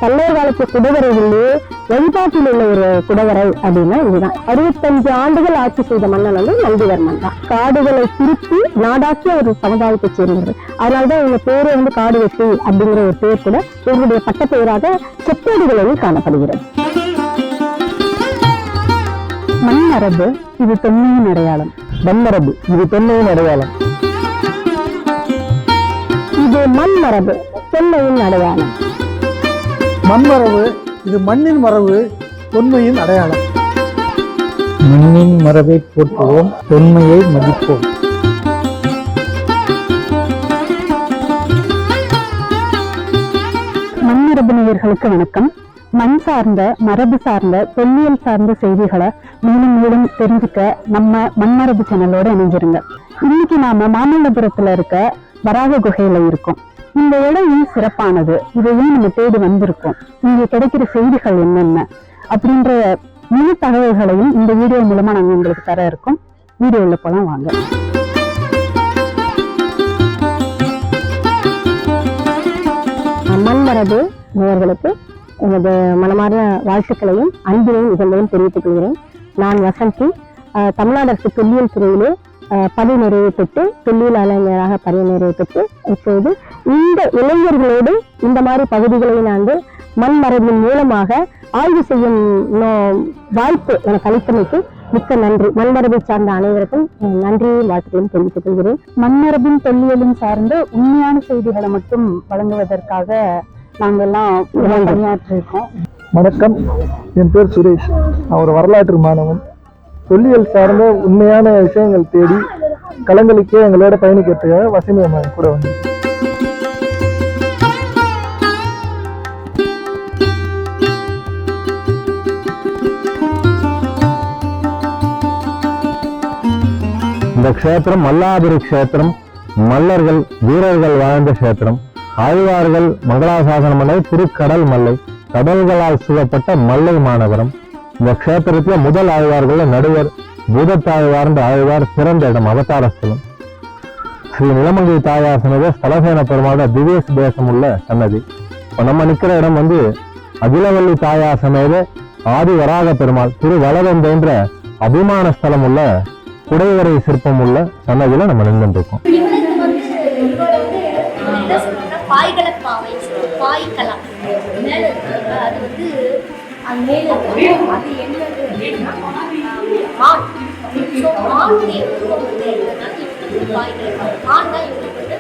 பல்லைய காலத்து குடவரைகளிலே வழிபாட்டில் உள்ள ஒரு குடவரை அப்படின்னா இதுதான். 65 ஆண்டுகள் ஆட்சி செய்த மன்னன் வந்து நந்திவர்மன் தான். காடுகளை திருப்பி நாடாக்கிய ஒரு சமுதாயத்தை சேர்ந்தவர். அதனாலதான் இவங்க பேரு வந்து காடு வெட்டி அப்படிங்கிற ஒரு பேர் கூட இவருடைய பட்டப்பெயராக செப்பேடுகளில் காணப்படுகிறது. மண்மரபு இது தொன்மையின் அடையாளம். மண்மரபு இது தொன்மையின் அடையாளம். இது மண்மரபு தொன்மையின் அடையாளம். மண்மரபு இது மண்ணின் மரபு தொன்மையின் அடையாளம். மண்ணின் மரபை போற்றுவோம், தொன்மையை மதிப்போம். மண்மரபு நேயர்களுக்கு வணக்கம். மண் சார்ந்த மரபு சார்ந்த தொல்லியல் சார்ந்த செய்திகளை மேலும் மேலும் தெரிஞ்சுக்க நம்ம மண்மரபு சேனலோட இணைஞ்சிருங்க. இன்னைக்கு நாம மாமல்லபுரத்துல இருக்க வராக குகையில இருக்கோம். இந்த இடம் ஏன் சிறப்பானது, இதையும் நம்ம தேடி வந்திருக்கோம், இங்க கிடைக்கிற செய்திகள் என்னென்ன அப்படின்ற முழு தகவல்களையும் இந்த வீடியோ மூலமா நாங்க உங்களுக்கு தர இருக்கோம். வீடியோல போலாம் வாங்க. மண்மரபு நேயர்களுக்கு எனது மனமார்ந்த வாழ்த்துக்களையும் அன்பினையும் நிகழ்வையும் தெரிவித்துக் கொள்கிறேன். நான் வசந்தி. தமிழ்நாடு அரசு தொல்லியல் துறையிலே பணி நிறைவு பெற்று தொல்லியல் ஆளுநராக பணி நிறைவு பெற்று இப்போது இந்த இளைஞர்களோடு இந்த மாதிரி பகுதிகளை நாங்கள் மண்மரபின் மூலமாக ஆய்வு செய்யும் வாய்ப்பு எனக்கு அளித்தமைக்கு மிக்க நன்றி. மண்மரபை சார்ந்த அனைவருக்கும் நன்றியும் வாழ்த்துக்களையும் தெரிவித்துக் கொள்கிறேன். மண்மரபின் தொல்லியலும் சார்ந்து உண்மையான செய்திகளை மட்டும் வழங்குவதற்காக நாங்கெல்லாம் பணியாற்றிருக்கோம். வணக்கம், என் பேர் சுரேஷ். நான் ஒரு வரலாற்று மாணவன். தொல்லியல் சார்ந்த உண்மையான விஷயங்கள் தேடி களங்களுக்கே எங்களோட பயணிக்கிறதுக்காக வசந்தி அம்மா கூட வந்து. இந்த க்ஷேத்திரம் மல்லாபுரி க்ஷேத்திரம். மல்லர்கள் வீரர்கள் வாழ்ந்த க்ஷேத்திரம். ஆழ்வார்கள் மங்களாசாசன மலை, திருக்கடல் மல்லை, கடல்களால் சூழப்பட்ட மல்லை மாநகரம். இந்த க்ஷேத்திரத்துல முதல் ஆழ்வார்கள் நடுவர் பூதத்தாழ்வார்ந்த ஆழ்வார் பிறந்த இடம், அவதார ஸ்தலம். ஸ்ரீ நிலமங்கை தாயார் சன்னதி ஸ்தலசேன பெருமாளோட திவ்ய தேசம் உள்ள சன்னதி. இப்போ நம்ம நிற்கிற இடம் வந்து அகிலவல்லி தாயார் சமேத ஆதி வராக பெருமாள் திருவளவென்ற அபிமான ஸ்தலம் உள்ள குடைவரை சிற்பம் உள்ள சன்னதியில நம்ம நின்று இருக்கோம். பாய்களப்பாவை பாய்க்கலாம் மேல அது வந்து அது மேல அது என்னது அப்படின்னா மான். ஸோ மானுடைய உருவம் வந்து இருக்கிறதுனால இவங்களுக்கு பாய்களப்பாவை மான் தான் இவங்களுக்கு வந்து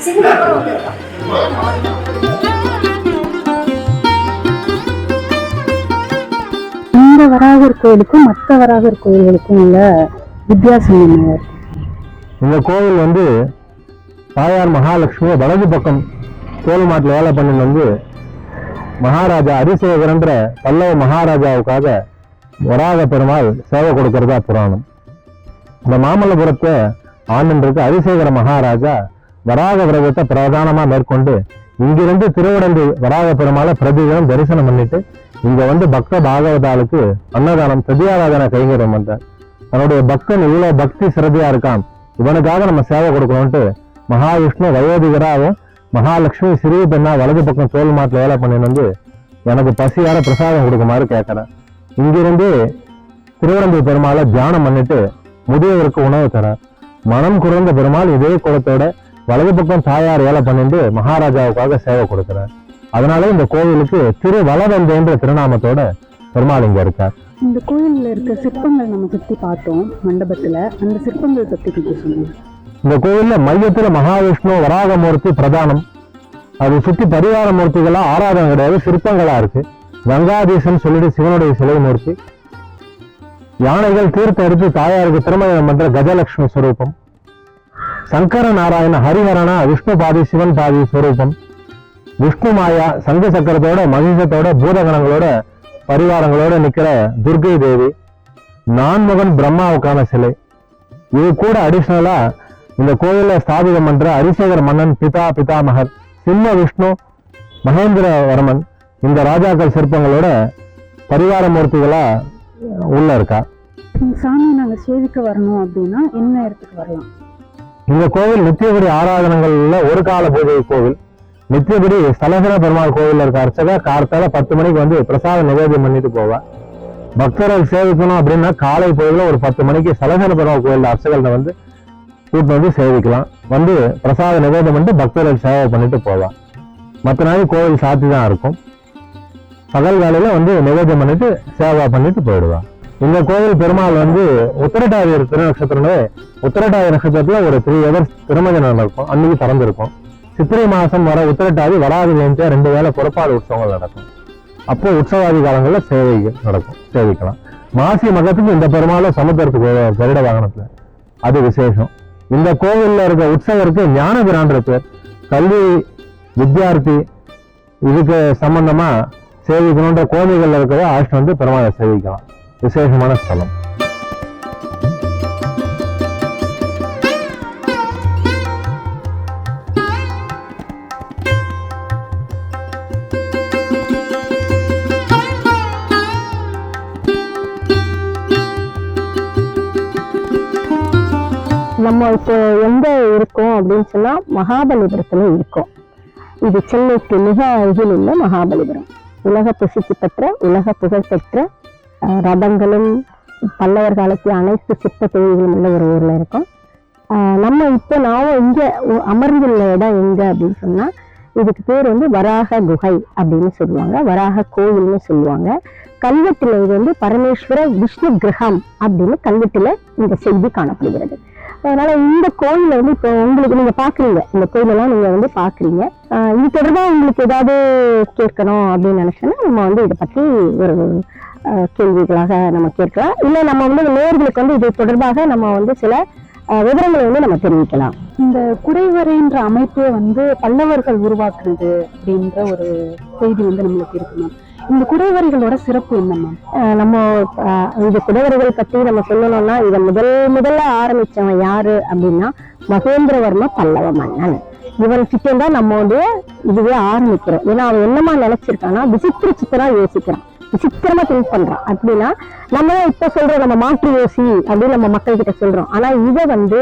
சிங்கப்பூரம் வந்துருக்கான். மான் தான். இந்த வராகர் கோயிலுக்கும் மற்ற வராகர் கோயில்களுக்கும் உள்ள வித்தியாசம் என்ன? இந்த கோவில் வந்து தாயார் மகாலட்சுமி வலது பக்கம் தோல் மாட்டில் வேலை பண்ணின்னு வந்து மகாராஜா அரிசேகரன்ற பல்லவ மகாராஜாவுக்காக வராக பெருமாள் சேவை கொடுக்கறதா புராணம். இந்த மாமல்லபுரத்தை ஆண்டுன்றிருக்கு அரிசேகர மகாராஜா வராக விரதத்தை பிரதானமா மேற்கொண்டு இங்கிருந்து திருவடந்தி வராக பெருமாளை பிரதிதினம் தரிசனம் பண்ணிட்டு இங்க வந்து பக்த பாகவதாளுக்கு அன்னதானம் பிரதியாராதனை கைங்கரியம் பண்றார். தன்னுடைய பக்தன் இவ்வளவு பக்தி சிரத்தையா இருக்கான், இவனுக்காக நம்ம சேவை கொடுக்கணும்ட்டு மகாவிஷ்ணு வயோதிகராகவும் மகாலட்சுமி சிறிய பெண்ணா வலது பக்கம் தோல் மாட்டில் வேலை பண்ணின்னு வந்து எனக்கு பசியார பிரசாதம் கொடுக்குமாறு கேட்கிறேன். இங்கிருந்து திருவடந்தி பெருமாளை தியானம் பண்ணிட்டு முதியவருக்கு உணவு தரார். மனம் குறைந்த பெருமாள் இதே குலத்தோட வலது பக்கம் தாயார் வேலை பண்ணிட்டு மகாராஜாவுக்காக சேவை கொடுக்கிறார். அதனால இந்த கோவிலுக்கு திரு வளவென்ற திருநாமத்தோட பெருமாள் இங்க இருக்கார். இந்த கோயில்ல இருக்க சிற்பங்கள் நம்ம சுத்தி பார்த்தோம் மண்டபத்துல. அந்த சிற்பங்கள் பத்தி கிட்ட சொன்னோம். இந்த கோவில்ல மையத்துல மகாவிஷ்ணு வராகமூர்த்தி பிரதானம். அது சுத்தி பரிவார மூர்த்திகளா ஆராதனை கிடையாது, சிற்பங்களா இருக்கு. கங்காதீசன் சொல்லிட்டு சிவனுடைய சிலை மூர்த்தி. யானைகள் தீர்த்த எடுத்து தாயாருக்கு திருமணம் பண்ற கஜலட்சுமி ஸ்வரூபம். சங்கர நாராயண ஹரிஹரனா விஷ்ணு பாதி சிவன் பாதி ஸ்வரூபம். விஷ்ணு மாயா சங்க சக்கரத்தோட மகிஷத்தோட பூதகணங்களோட பரிவாரங்களோட நிக்கிற துர்கை தேவி. நான்முகன் பிரம்மாவுக்கான சிலை. இது கூட அடிஷனலா இந்த கோயில ஸ்தாபிதம் பண்ற அரிசேகர மன்னன் பிதாமகர் சிம்ம விஷ்ணு மகேந்திரவர்மன் இந்த ராஜாக்கள் சிற்பங்களோட பரிவார மூர்த்திகளா உள்ள இருக்கா. சாமி நாங்க சேவிக்க வரணும் அப்படின்னா என்ன இடத்துக்கு வரலாம்? இந்த கோவில் நித்தியபடி ஆராதனங்கள் உள்ள ஒரு கால பூஜை கோவில். நித்தியபடி ஸ்தலசேன பெருமாள் கோவில்ல இருக்க அர்ச்சகர் கார்த்தால 10 மணிக்கு வந்து பிரசாத நிவேதம் பண்ணிட்டு போவா. பக்தர்கள் சேவிக்கணும் அப்படின்னா காலை பொழுதுல ஒரு 10 மணிக்கு ஸ்தலசேன பெருமாள் கோவில் அர்ச்சகர்கிட்ட வந்து கூட்டு வந்து சேவிக்கலாம். வந்து பிரசாத நிவேதம் பண்ணிட்டு பக்தர்கள் சேவை பண்ணிட்டு போவா. மற்ற நாள் கோவில் சாத்தி தான் இருக்கும். பகல் வேலையில வந்து நிவேதம் பண்ணிட்டு சேவா பண்ணிட்டு போயிடுவா. இந்த கோவில் பெருமாள் வந்து உத்திரட்டாதி திருநட்சத்திரமே, உத்திரட்டாதி நட்சத்திரத்துல ஒரு 3 hours திருமஞ்சனம் நடக்கும். அன்னைக்கு திறந்திருக்கும். சித்திரை மாசம் வர உத்திரட்டாதி வடாதி ஜெயந்தியா 2 வேளை புறப்பாடு உற்சவங்கள் நடக்கும். அப்போ உற்சவாதி காலங்கள்ல சேவை நடக்கும், சேவிக்கலாம். மாசி மகத்துக்கு இந்த பெருமாளும் சமுத்திரத்துக்கு கருட வாகனத்துல, அது விசேஷம். இந்த கோவில்ல இருக்க உற்சவருக்கு ஞானபிரான்ற பேர். கல்வி வித்யார்த்தி இதுக்கு சம்பந்தமா சேவிக்கணுன்ற கோவில்கள்ல இருக்கிறத ஆஷ்டம் வந்து பெருமாளை சேவிக்கலாம். விசேஷமான ஸ்தலம். நம்ம இப்போ எங்க இருக்கோம் அப்படின்னு சொன்னா மகாபலிபுரத்துல இருக்கோம். இது சென்னைக்கு மிக அருகில் உள்ள மகாபலிபுரம். உலக பிரசித்தி பெற்ற, உலக புகழ்பெற்ற ரதங்களும் பல்லவர் காலத்தில் அனைத்து சிற்ப தொழில்களும் உள்ள ஒரு ஊர்ல இருக்கோம். நம்ம இப்போ நாம இங்க அமர்ந்துள்ள இடம் எங்க அப்படின்னு சொன்னா, இதுக்கு பேர் வந்து வராக குகை அப்படின்னு சொல்லுவாங்க, வராக கோயில்னு சொல்லுவாங்க. கல்வெட்டுல இது வந்து பரமேஸ்வர விஷ்ணு கிரகம் அப்படின்னு கல்வெட்டுல இந்த செய்தி காணப்படுகிறது. அதனால இந்த கோயில வந்து இப்போ உங்களுக்கு நீங்க பாக்குறீங்க, இந்த கோயிலெல்லாம் நீங்க வந்து பாக்குறீங்க. இது தொடர்பா உங்களுக்கு ஏதாவது கேட்கணும் அப்படின்னு நினைச்சோன்னா நம்ம வந்து இதை பற்றி ஒரு கேள்விகளாக நம்ம கேட்கலாம். இல்லை நம்ம வந்து நேயர்களுக்கு வந்து இது தொடர்பாக நம்ம வந்து சில விவரங்களை வந்து நம்ம தெரிவிக்கலாம். இந்த குடைவரைன்ற அமைப்பே வந்து பல்லவர்கள் உருவாக்குனது அப்படின்ற ஒரு செய்தி வந்து நம்மளுக்கு இருக்கு மேம். இந்த குடைவரைகளோட சிறப்பு என்ன மேம்? நம்ம இந்த குடைவரைகள் பத்தி நம்ம சொல்லணும்னா, இதை முதல்ல ஆரம்பிச்சவன் யாரு அப்படின்னா மகேந்திரவர்ம பல்லவ மன்னன். இவன் கிட்ட தான் நம்ம வந்து இதுவே ஆரம்பிக்கிறோம். ஏன்னா அவன் என்னமா நினைச்சிருக்கான்னா விசித்திர சித்திரா யோசிக்கிறான், விசித்திரமா திங்க் பண்றான். அப்படின்னா நம்ம இப்ப சொல்றோம் நம்ம மாற்று யோசி அப்படின்னு நம்ம மக்கள் கிட்ட சொல்றோம். ஆனா இதை வந்து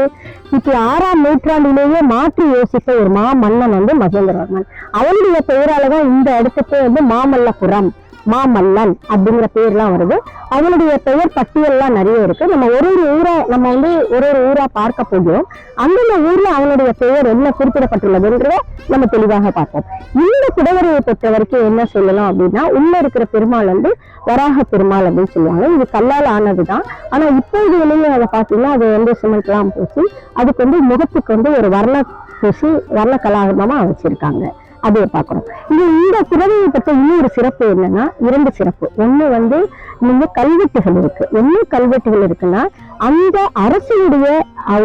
இப்ப 6ஆம் நூற்றாண்டிலேயே மாற்றி யோசித்த ஒரு மன்னன் வந்து மகேந்திரவர்மன். அவனுடைய பெயராலதான் இந்த இடத்துக்கு வந்து மாமல்லபுரம், மாமல்லன் அப்படிங்கிற பேர்லாம் வருது. அவனுடைய பெயர் பட்டியல்லாம் நிறைய இருக்கு. நம்ம ஒரு ஊரா நம்ம வந்து ஒரு ஊரா பார்க்க போகிறோம். அந்தந்த ஊர்ல அவனுடைய பெயர் என்ன குறிப்பிடப்பட்டுள்ளதுன்றத நம்ம தெளிவாக பார்ப்போம். இந்த குடைவரையை பொறுத்த வரைக்கும் என்ன சொல்லலாம் அப்படின்னா, உள்ள இருக்கிற பெருமாள் வந்து வராக பெருமாள் அப்படின்னு சொல்லுவாங்க. இது கல்லால் ஆனதுதான். ஆனா இப்போது வெளியே அதை பார்த்தீங்கன்னா அது வந்து சிமெண்ட்லாம் பூசி அதுக்கு வந்து முகத்துக்கு வந்து ஒரு வர்ண பூசி வர்ண கலாகரமா வச்சிருக்காங்க. அதை பார்க்கணும். இந்த குடைவரையை பற்றி இன்னொரு சிறப்பு என்னன்னா, 2 சிறப்பு. ஒண்ணு வந்து நீங்க கல்வெட்டுகள் இருக்கு. என்ன கல்வெட்டுகள் இருக்குன்னா, அந்த அரசனுடைய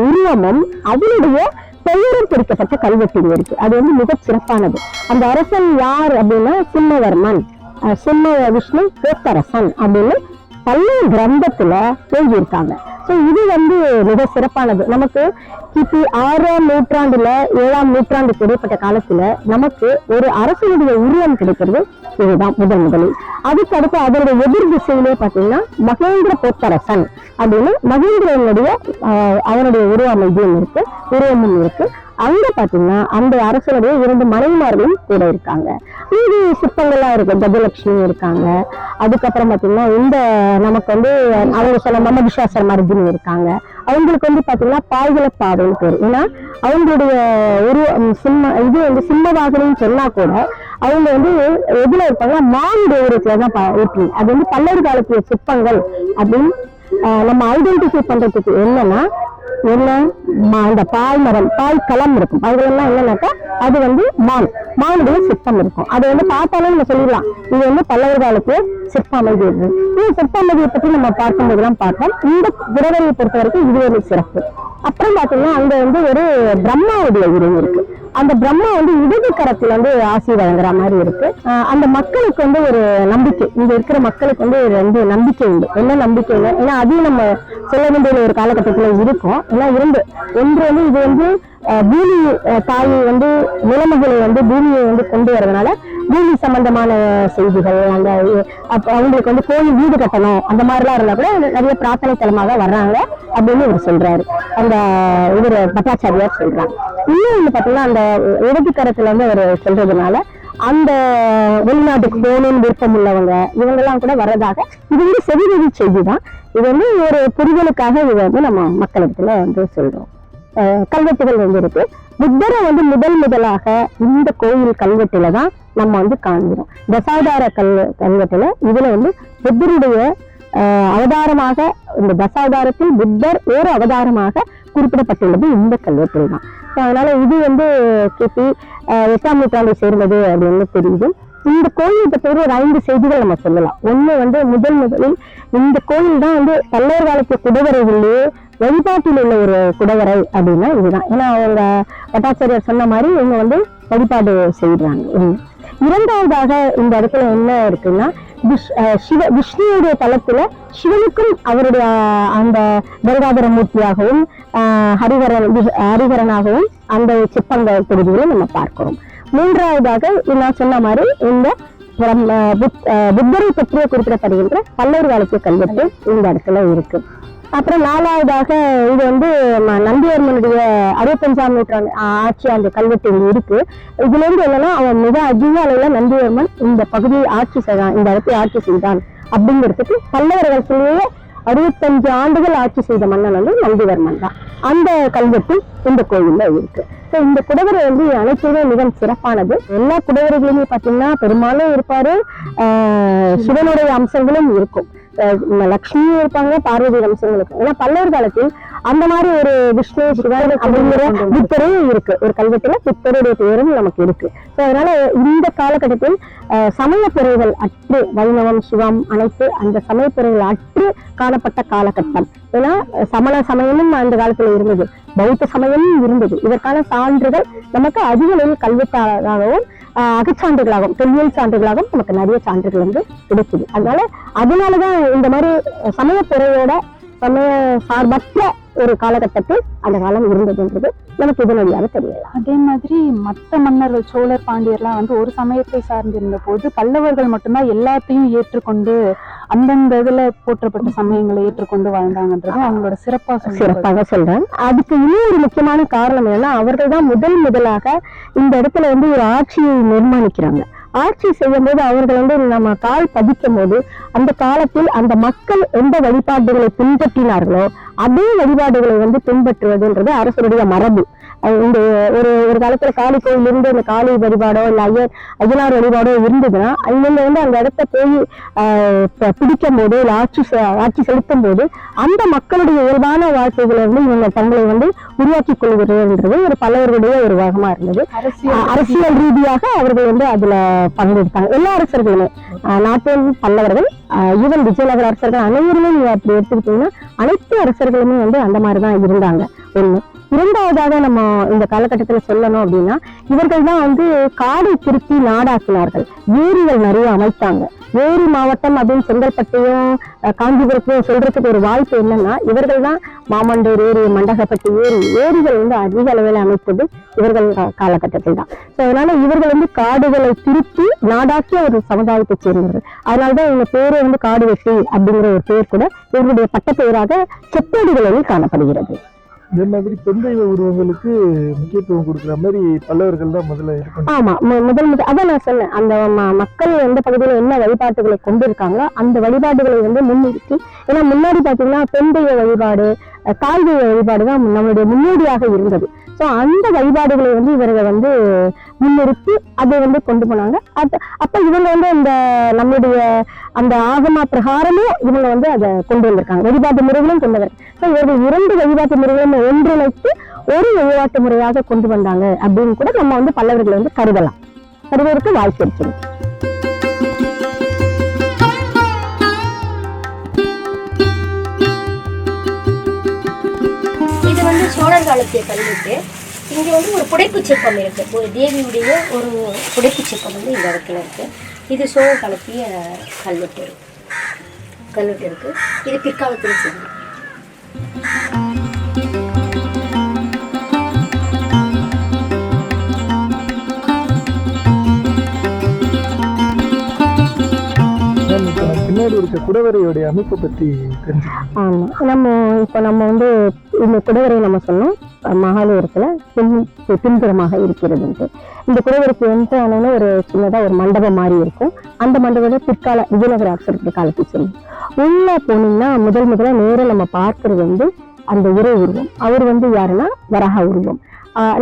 உருவமும் அவனுடைய பெயரும் குறிக்கப்பட்ட கல்வெட்டு இருக்கு. அது வந்து மிக சிறப்பானது. அந்த அரசன் யார் அப்படின்னா சிம்மவர்மன், சிம்ம விஷ்ணு பேத்தரசன் அப்படின்னு பல்லவ கிரந்தத்துல எழுதியிருக்காங்க. ஸோ இது வந்து மிக சிறப்பானது. நமக்கு கிபி 6ஆம் நூற்றாண்டுல 7ஆம் நூற்றாண்டுக்கு இடைப்பட்ட காலத்துல நமக்கு ஒரு அரசனுடைய உருவம் கிடைக்கிறது இதுதான் முதலில். அதுக்கு அடுத்து அதனுடைய எதிர் திசையிலே பாத்தீங்கன்னா மகேந்திர போத்தரசன் அப்படின்னு மகேந்திரனுடைய அவனுடைய உருவமைதியும் இருக்கு, உருவமும் இருக்கு. அங்க பாத்தீங்கன்னா அந்த அரசனுடைய 2 மனைவிமார்களும் கூட இருக்காங்க. இது சிற்பங்கள்லாம் இருக்கு, கஜலட்சுமி இருக்காங்க. அதுக்கப்புறம் பாத்தீங்கன்னா இந்த நமக்கு வந்து அவங்க சொல்ல மமதிஷாசர் மருதினி இருக்காங்க. அவங்களுக்கு வந்து பாத்தீங்கன்னா பாய்களப்பாடுன்னு பேரு. ஏன்னா அவங்களுடைய இது வந்து சிம்மவாகனம்னு சொன்னா கூட அவங்க வந்து எதுல இருப்பாங்கன்னா மானுடைய உருவத்துலதான் இருப்பீங்க. அது வந்து பல்லவர் காலத்துல சிற்பங்கள் அப்படின்னு நம்ம ஐடென்டிஃபை பண்றதுக்கு என்னன்னா என்ன அந்த பாய்மரம் பாய்க்களம் இருக்கும். பாய்களம்லாம் என்னன்னாக்கா அது வந்து மானுடைய சிற்பம் இருக்கும். அதை வந்து பார்த்தாலும் நம்ம சொல்லிடலாம் இது வந்து பல்லவர் காலத்துல சிற்ப அமைதி இருக்கு. இந்த சிற்ப அமைதியை பற்றி நம்ம பார்க்கும்போதுதான் பார்த்தோம். இந்த குடைவரையை பொறுத்த வரைக்கும் இது ஒரு சிறப்பு. அப்புறம் பாத்தீங்கன்னா அங்க வந்து ஒரு பிரம்மாவுடைய உருவம் இருக்கு. அந்த பிரம்மா வந்து இடது கரத்துல வந்து ஆசி வழங்குற மாதிரி இருக்கு. அந்த மக்களுக்கு வந்து ஒரு நம்பிக்கை, இங்க இருக்கிற மக்களுக்கு வந்து 2 நம்பிக்கை உண்டு. என்ன நம்பிக்கை இல்லை, ஏன்னா அதையும் நம்ம சொல்ல வேண்டிய ஒரு காலகட்டத்துல இருக்கும். ஏன்னா ஒன்று வந்து இது வந்து பூமி தாயை வந்து நிலைமைகளை வந்து பூமியை வந்து கொண்டு வரதுனால பூமி சம்பந்தமான செய்திகள் அந்த அவங்களுக்கு வந்து கோயில் வீடு கட்டணும் அந்த மாதிரிலாம் இருந்தா கூட நிறைய பிரார்த்தனை தலமாக வர்றாங்க அப்படின்னு இவர் சொல்றாரு. அந்த இவர் பட்டாச்சாரியார் சொல்றாங்க. இன்னும் வந்து பாத்தீங்கன்னா அந்த இடது கரத்துல வந்து அவர் சொல்றதுனால அந்த வெளிநாட்டுக்கு போகணும்னு விருப்பம் உள்ளவங்க இவங்கெல்லாம் கூட வர்றதாக இது வந்து செவிவழி செய்தி தான். இது வந்து ஒரு புரிதலுக்காக இது வந்து நம்ம மக்களிடத்துல வந்து சொல்றோம். கல்வெட்டுகள் வந்து இருக்கு. புத்தரை வந்து முதலாக இந்த கோயில் கல்வெட்டுல தான் நம்ம வந்து காண்கிறோம். தசாவதார கல்வெட்டுல இதுல வந்து புத்தருடைய அவதாரமாக இந்த தசாவதாரத்தில் புத்தர் ஒரு அவதாரமாக குறிப்பிடப்பட்டுள்ளது இந்த கல்வெட்டில் தான். அதனால இது வந்து கிபி 8ஆம் நூற்றாண்டை சேர்ந்தது அப்படின்னு தெரியுது. இந்த கோயிலை பற்றி ஒரு 5 செய்திகள் நம்ம சொல்லலாம். ஒண்ணு வந்து முதலில் இந்த கோயில் தான் வந்து பல்லவர் காலத்து குடவரைகளிலேயே வழிபாட்டில் உள்ள ஒரு குடவரை அப்படின்னா இதுதான். ஏன்னா அவங்க பட்டாச்சாரியார் சொன்ன மாதிரி இவங்க வந்து வழிபாடு செய்யறாங்க. இரண்டாவதாக இந்த இடத்துல என்ன இருக்குன்னா விஷ்ணுடைய தலத்துல சிவனுக்கும் அவருடைய அந்த கருடாதர மூர்த்தியாகவும் ஹரிகரனாகவும் அந்த சிற்பங்கள் தொகுதிகளை நம்ம பார்க்கிறோம். மூன்றாவதாக நான் சொன்ன மாதிரி இந்த புத்தரை பற்றிய குறிப்பிடப்படுகின்ற பல்லவர் காலத்திய கல்வெட்டு இந்த இடத்துல இருக்கு. அப்புறம் நாலாவதாக இது வந்து நந்திவர்மனுடைய 65ஆம் நூற்றாண்டு ஆட்சி அந்த கல்வெட்டு இருக்கு. இதுல இருந்து என்னன்னா அவன் மிக அதிக அளவுல நந்திவர்மன் இந்த பகுதியை ஆட்சி செய்தான், இந்த இடத்தை ஆட்சி செய்தான் அப்படிங்கிறதுக்கு பல்லவர்களுக்குள்ளேயே 65 ஆண்டுகள் ஆட்சி செய்த மன்னன் வந்து நந்திவர்மன் தான். அந்த கல்வெட்டு இந்த கோயில்ல இருக்கு. இந்த குடவரை வந்து அனைத்துமே மிக சிறப்பானது. எல்லா குடவரைகளுமே பாத்தீங்கன்னா பெரும்பாலும் இருப்பாரு, சிவனுடைய அம்சங்களும் இருக்கும், லட்சுமியும் இருப்பாங்க, பார்வதி அம்சங்கள் இருக்கும். ஏன்னா பல்லவர் காலத்தில் அந்த மாதிரி ஒரு விஷ்ணு சிவன் அப்படிங்கிற புத்தரும் இருக்கு. ஒரு கல்வெட்டுல புத்தருடைய பெயரும் நமக்கு இருக்கு. அதனால இந்த காலகட்டத்தில் சமயப்பிறைகள் அற்று வைணவம் சிவம் அனைத்து அந்த சமயப்பிறைகள் அற்று காணப்பட்ட காலகட்டம். ஏன்னா சமண சமயமும் அந்த காலத்துல இருந்தது, பௌத்த சமயமும் இருந்தது. இதற்கான சான்றுகள் நமக்கு அதிக அளவில் கல்வெட்டாகவும் அகச்சான்றுகளாகவும் தொல்லியல் சான்றுகளாகவும் நமக்கு நிறைய சான்றுகள் வந்து கிடைக்குது. அதனாலதான் இந்த மாதிரி சமயத்துறையோட சமய சார்பற்ற ஒரு காலகட்டத்தில் அந்த காலம் இருந்ததுன்றது நமக்கு இதனடியாக தெரியலாம். அதே மாதிரி மற்ற மன்னர்கள் சோழர் பாண்டியர்லாம் வந்து ஒரு சமயத்தை சார்ந்திருந்த போது பல்லவர்கள் மட்டும்தான் எல்லாத்தையும் ஏற்றுக்கொண்டு அந்தந்த இதுல போற்றப்பட்ட சமயங்களை ஏற்றுக்கொண்டு வாழ்ந்தாங்கன்றது அவங்களோட சிறப்பாக சொல்றேன். அதுக்கு இன்னும் ஒரு முக்கியமான காரணம் என்னன்னா அவர்கள் தான் முதலாக இந்த இடத்துல வந்து ஒரு ஆட்சியை நிர்மாணிக்கிறாங்க. ஆட்சி செய்யும் போது அவர்கள் வந்து நம்ம கால் பதிக்கும் போது அந்த காலத்தில் அந்த மக்கள் எந்த வழிபாடுகளை பின்பற்றினார்களோ அதே வழிபாடுகளை வந்து பின்பற்றுவதுன்றது அரசருடைய மரபு. இந்த ஒரு காலத்துல காளி கோயில் இருந்து அந்த காளி வழிபாடோ இல்ல ஐயனார் வழிபாடோ இருந்ததுன்னா அங்கிருந்து வந்து அந்த இடத்த போய் பிடிக்கும் போது இல்ல ஆட்சி செலுத்தும் போது அந்த மக்களுடைய இயல்பான வாழ்க்கைகளை வந்து இவங்க தங்களை வந்து உருவாக்கி கொள்கிறதுன்றது ஒரு பல்லவர்களுடைய ஒரு வகமா இருந்தது. அரசியல் ரீதியாக அவர்கள் வந்து அதுல பங்கெடுத்தாங்க. எல்லா அரசர்களுமே நாட்டில் பல்லவர்கள் ஈவன் விஜயநகர அரசர்கள் அனைவருமே நீங்க அப்படி எடுத்துக்கிட்டீங்கன்னா அனைத்து அரசர்களுமே வந்து அந்த மாதிரிதான் இருந்தாங்க. ஒண்ணு. இரண்டாவதாக நம்ம இந்த காலகட்டத்துல சொல்லணும் அப்படின்னா இவர்கள் தான் வந்து காடை திருப்பி நாடாக்கினார்கள். ஏரிகள் நிறைய அமைத்தாங்க. ஏரி மாவட்டம் அப்படின்னு செங்கல்பட்டையும் காஞ்சிபுரத்தையும் சொல்றதுக்கு ஒரு வாய்ப்பு என்னன்னா இவர்கள் தான் மாமண்டூர் ஏரி, மண்டகப்பட்டி ஏரிகள் வந்து அதிக அளவில் அமைத்தது இவர்கள் காலகட்டத்தில் தான். அதனால இவர்கள் வந்து காடுகளை திருப்பி நாடாக்கிய ஒரு சமுதாயத்தை சேர்ந்தவர்கள். அதனாலதான் இவங்க பேரே வந்து காடு வெட்டி அப்படிங்கிற ஒரு பேர் கூட இவர்களுடைய பட்டப்பெயராக செப்பேடுகளில் காணப்படுகிறது. இதே மாதிரி பெண் தெய்வ உருவங்களுக்கு முக்கியத்துவம் கொடுக்குற மாதிரி பல்லவர்கள் தான் முதல்ல இருக்கும். ஆமா, முதல் அதான் நான் சொன்னேன். அந்த மக்கள் எந்த பகுதியில என்ன வழிபாட்டுகளை கொண்டு இருக்காங்களோ அந்த வழிபாடுகளை வந்து முன்னிறுத்தி, ஏன்னா முன்னாடி பாத்தீங்கன்னா பெண் தெய்வ வழிபாடு, தாய் தெய்வ வழிபாடு தான் நம்மளுடைய முன்னோடியாக இருந்தது. ஸோ அந்த வழிபாடுகளை வந்து இவர்கள் வந்து முன்னிறுத்தி அதை வந்து கொண்டு போனாங்க. அப்ப இவங்க வந்து இந்த நம்முடைய அந்த ஆகமா பிரகாரமே இவங்க வந்து அதை கொண்டு வந்திருக்காங்க. வழிபாட்டு முறைகளும் கொண்டு வந்தாங்க. ஸோ இவர்கள் 2 வழிபாட்டு முறைகளும் ஒன்றிணைத்து ஒரு வழிபாட்டு முறையாக கொண்டு வந்தாங்க அப்படின்னு கூட நம்ம வந்து பல்லவர்களை வந்து கருதுவதற்கு வாய்ப்பு இருக்குது. சோழர் காலத்திய கல்வெட்டு. இங்கே வந்து ஒரு புடைப்பு சிற்பம் இருக்கு, ஒரு தேவியுடைய ஒரு புடைப்பு சிற்பம் வந்து இந்த இடத்துல இருக்கு. இது சோழர் காலத்திய கல்வெட்டு இருக்கு. இது பிற்காலத்தில் சேர்ந்து முன்னாடி இருக்க குடவரையுடைய அமைப்பை பற்றி தெரிஞ்சுக்கலாம். ஆமாம், நம்ம வந்து இந்த குடவரை நம்ம சொன்னோம் மகாலூரத்தில் பின்புறமாக இருக்கிறதுன்ட்டு. இந்த குடவரைக்கு வந்து ஒரு சின்னதாக ஒரு மண்டபம் மாதிரி இருக்கும். அந்த மண்டபத்தை பிற்கால விஜயநகர அரசருக்கு காலத்தில் சொல்லும். உள்ள போனீங்கன்னா முதல்ல நேரம் நம்ம பார்க்கறது வந்து அந்த இறை உருவம். அவர் வந்து யாருன்னா வராக உருவம்.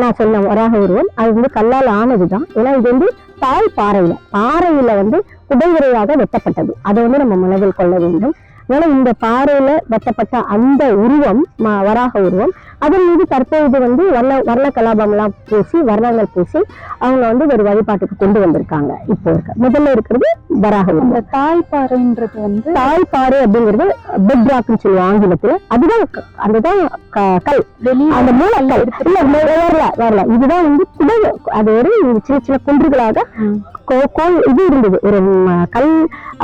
நான் சொன்ன வராக உருவம் அது வந்து கல்லால் ஆனதுதான். ஏன்னா இது வந்து தாய் பாறையில வந்து குடைவுரையாக வெட்டப்பட்டது. அதை வந்து நம்ம மனதில் கொள்ள வேண்டும். அதனால இந்த பாறையில வெட்டப்பட்ட அந்த உருவம் வராக உருவம், அதன் மீது தற்போது வந்து வர்ண கலாபம் எல்லாம் பூசி வர்ணங்கள் பூசி அவங்க வந்து ஒரு வழிபாட்டுக்கு கொண்டு வந்திருக்காங்க. இப்போ முதல்ல இருக்கிறது வராக உருவம். இந்த தாய்ப்பாறைன்றது வந்து தாய்ப்பாறை அப்படிங்கிறது பெட் ராக்னு சொல்லுவோம் ஆங்கிலத்துல. அதுதான் கல், அந்த மூலக்கல் வரல. இதுதான் வந்து குடவு. அது ஒரு சின்ன சின்ன குன்றுகளாக இது இருந்தது. ஒரு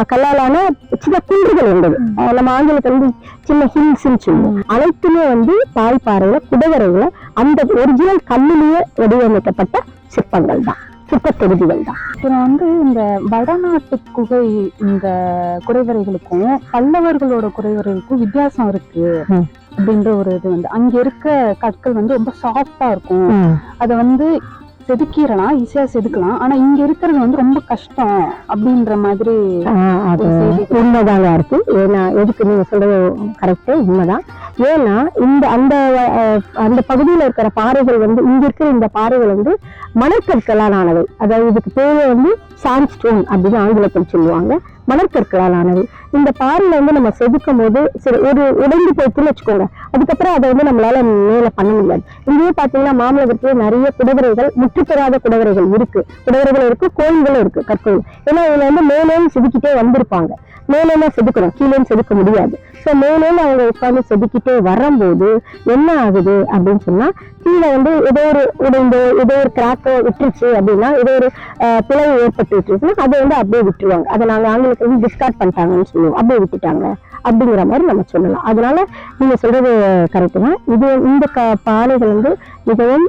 கல்லாலான சின்ன குன்றுகள் இருந்தது. நம்ம ஆங்கிலத்துல வந்து சின்ன ஹில்ஸ்ன்னு சொல்லுவோம். அனைத்துமே வந்து தாய்ப்பாறையில குடவரையில அந்த ஒரிஜினல் கல்லிலேயே வடிவமைக்கப்பட்ட சிற்பங்கள் தான், சிற்பத்தொகுதிகள் தான். அப்புறம் வந்து இந்த வடநாட்டு குகை இந்த குடைவரைகளுக்கும் பல்லவர்களோட குடைவரைகளுக்கும் வித்தியாசம் இருக்கு அப்படின்ற ஒரு இது வந்து, அங்க இருக்க கற்கள் வந்து ரொம்ப சாஃப்டா இருக்கும். அதை வந்து செதுக்கிடலாம், ஈஸியா செதுக்கலாம். ஆனா இங்க இருக்கிறது வந்து ரொம்ப கஷ்டம் அப்படின்ற மாதிரி உண்மைதாங்க இருக்கு. ஏன்னா எதுக்கு நீங்க சொல்றது கரெக்ட், உண்மைதான். ஏன்னா அந்த பகுதியில இருக்கிற பாறைகள் வந்து இங்க இருக்கிற இந்த பாறைகள் வந்து மணற்கற்களால் ஆனவை. அதாவது இதுக்கு பேரு வந்து சாண்ட்ஸ்டோன் அப்படின்னு ஆங்கிலத்தில் சொல்லுவாங்க. மணற்கற்களால் ஆனது. இந்த பாறையில வந்து நம்ம செதுக்கும் போது ஒரு உடைந்து போச்சுன்னு வச்சுக்கோங்க, அதுக்கப்புறம் அதை வந்து நம்மளால மேல பண்ண முடியாது. இங்கேயே பாத்தீங்கன்னா மாமல்லபுரத்துல நிறைய குடவரைகள், முற்றுப்பெறாத குடவரைகள் இருக்கு, கோயில்களும் இருக்கு, கற்கோயில். ஏன்னா இதுல வந்து மேலேயும் செதுக்கிட்டே வந்திருப்பாங்க. மேலேனா செதுக்கணும், கீழே செதுக்க முடியாது. ஸோ மேலேன்னு அவங்க உட்காந்து செதுக்கிட்டே வரும்போது என்ன ஆகுது அப்படின்னு சொன்னா, கீழே வந்து ஏதோ ஒரு உடைந்தோ ஏதோ ஒரு கிராக்கோ விட்டுருச்சு அப்படின்னா, ஏதோ ஒரு பிளவு ஏற்பட்டு விட்டுருச்சுன்னா அதை வந்து அப்படியே விட்டுருவாங்க. அதை நாங்க ஆங்கிலத்துல வந்து டிஸ்கார்ட் பண்ணிட்டாங்கன்னு சொல்லுவோம். அப்படியே விட்டுட்டாங்க அப்படிங்கிற மாதிரி நம்ம சொல்லலாம். அதனால நீங்க சொல்றது கரெக்ட் தான். இந்த பாறைகள் வந்து மிகவும்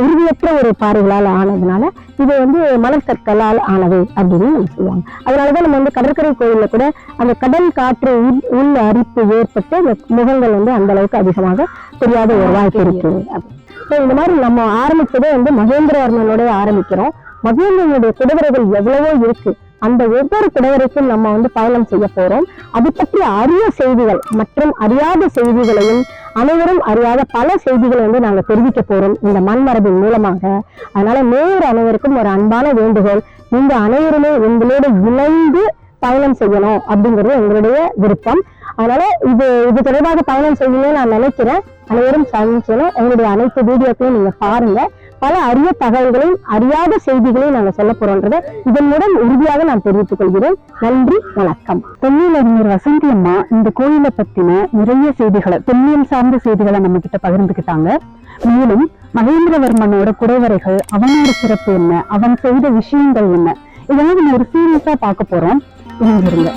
உறுதியற்ற ஒரு பாறைகளால் ஆனதுனால இது வந்து மணற்கற்களால் ஆனது அப்படின்னு நம்ம சொல்லுவாங்க. அதனாலதான் நம்ம வந்து கடற்கரை கோயில்ல கூட அந்த கடல் காற்று உள்ள அரிப்பு ஏற்பட்டு அந்த முகங்கள் வந்து அந்த அளவுக்கு அதிகமாக தெரியாத ஒரு வாய்ப்பு இருக்கு. இந்த மாதிரி நம்ம ஆரம்பிச்சதே வந்து மகேந்திரவர்மனோட ஆரம்பிக்கிறோம். மகேந்திரனுடைய குடவரைகள் எவ்வளவோ இருக்கு. அந்த ஒவ்வொரு குடவரைக்கும் நம்ம வந்து பயணம் செய்ய போறோம். அது பற்றி அரிய செய்திகள் மற்றும் அறியாத செய்திகளையும் அனைவரும் அறியாத பல செய்திகளை வந்து நாங்க தெரிவிக்க போறோம் இந்த மண்மரபின் மூலமாக. அதனால அனைவருக்கும் ஒரு அன்பான வேண்டுகோள், நீங்க அனைவருமே எங்களோட இணைந்து பயணம் செய்யணும் அப்படிங்கிறது எங்களுடைய விருப்பம். அதனால இது தொடர்பாக பயணம் செய்யணும்னு நான் நினைக்கிறேன். அனைவரும் சந்திச்சோம். எங்களுடைய அனைத்து வீடியோக்களையும் நீங்க பாருங்க. பல அரிய தகவல்களையும் அறியாத செய்திகளையும் நாங்க சொல்ல போறோம்ன்றதை இதன் மூலம் உறுதியாக நான் தெரிவித்துக் கொள்கிறேன். நன்றி, வணக்கம். தொல்லியலறிஞர் வசந்தி அம்மா இந்த கோயிலை பத்தின நிறைய செய்திகளை, தொல்லியல் சார்ந்த செய்திகளை நம்ம கிட்ட பகிர்ந்துக்கிட்டாங்க. மேலும் மகேந்திரவர்மனோட குடைவரைகள், அவனோட சிறப்பு என்ன, அவன் செய்த விஷயங்கள் என்ன, இதெல்லாம் நம்ம ஒரு சீரியஸா பார்க்க போறோம். இணைஞ்சிருங்க.